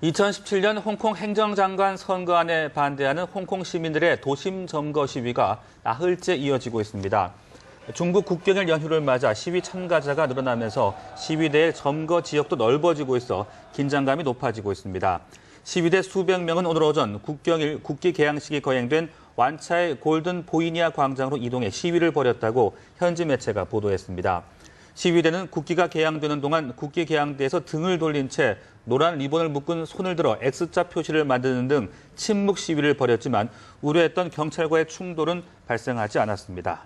2017년 홍콩 행정장관 선거안에 반대하는 홍콩 시민들의 도심 점거 시위가 나흘째 이어지고 있습니다. 중국 국경일 연휴를 맞아 시위 참가자가 늘어나면서 시위대의 점거 지역도 넓어지고 있어 긴장감이 높아지고 있습니다. 시위대 수백 명은 오늘 오전 국경일 국기 개항식이 거행된 완차의 골든 보이니아 광장으로 이동해 시위를 벌였다고 현지 매체가 보도했습니다. 시위대는 국기가 개항되는 동안 국기 개항대에서 등을 돌린 채 노란 리본을 묶은 손을 들어 X자 표시를 만드는 등 침묵 시위를 벌였지만 우려했던 경찰과의 충돌은 발생하지 않았습니다.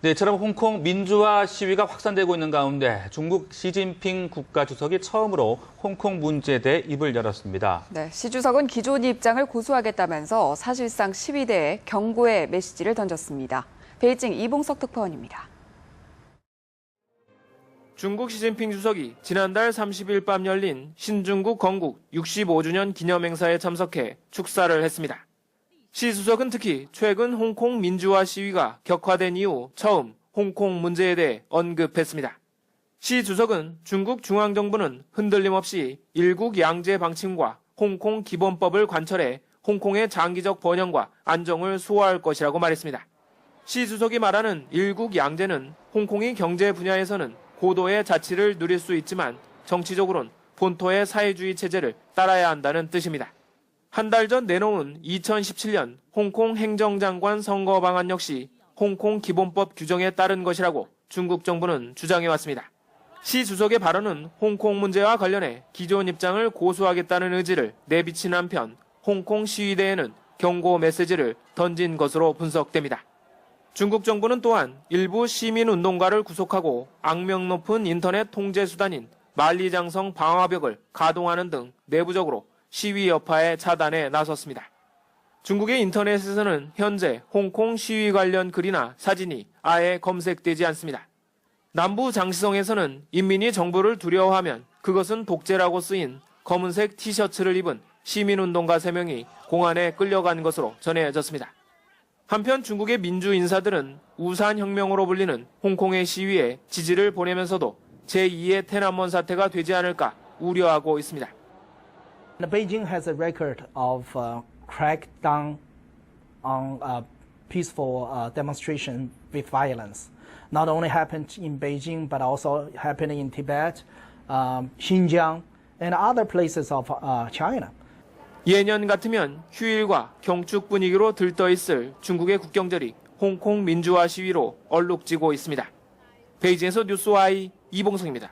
네, 이처럼 홍콩 민주화 시위가 확산되고 있는 가운데 중국 시진핑 국가주석이 처음으로 홍콩 문제에 대해 입을 열었습니다. 네, 시 주석은 기존 입장을 고수하겠다면서 사실상 시위대에 경고의 메시지를 던졌습니다. 베이징 이봉석 특파원입니다. 중국 시진핑 주석이 지난달 30일 밤 열린 신중국 건국 65주년 기념행사에 참석해 축사를 했습니다. 시 주석은 특히 최근 홍콩 민주화 시위가 격화된 이후 처음 홍콩 문제에 대해 언급했습니다. 시 주석은 중국 중앙정부는 흔들림 없이 일국 양제 방침과 홍콩 기본법을 관철해 홍콩의 장기적 번영과 안정을 수호할 것이라고 말했습니다. 시 주석이 말하는 일국 양제는 홍콩이 경제 분야에서는 고도의 자치를 누릴 수 있지만 정치적으로는 본토의 사회주의 체제를 따라야 한다는 뜻입니다. 한 달 전 내놓은 2017년 홍콩 행정장관 선거 방안 역시 홍콩 기본법 규정에 따른 것이라고 중국 정부는 주장해왔습니다. 시 주석의 발언은 홍콩 문제와 관련해 기존 입장을 고수하겠다는 의지를 내비친 한편 홍콩 시위대에는 경고 메시지를 던진 것으로 분석됩니다. 중국 정부는 또한 일부 시민운동가를 구속하고 악명 높은 인터넷 통제 수단인 만리장성 방화벽을 가동하는 등 내부적으로 시위 여파의 차단에 나섰습니다. 중국의 인터넷에서는 현재 홍콩 시위 관련 글이나 사진이 아예 검색되지 않습니다. 남부 장시성에서는 인민이 정부를 두려워하면 그것은 독재라고 쓰인 검은색 티셔츠를 입은 시민운동가 3명이 공안에 끌려간 것으로 전해졌습니다. 한편 중국의 민주 인사들은 우산혁명으로 불리는 홍콩의 시위에 지지를 보내면서도 제2의天安門 사태가 되지 않을까 우려하고 있습니다. Beijing has a record of crackdown on peaceful demonstration with violence. Not only happened in Beijing, but also happened in Tibet, Xinjiang, and other places of China. 예년 같으면 휴일과 경축 분위기로 들떠있을 중국의 국경절이 홍콩 민주화 시위로 얼룩지고 있습니다. 베이징에서 뉴스와이 이봉석입니다.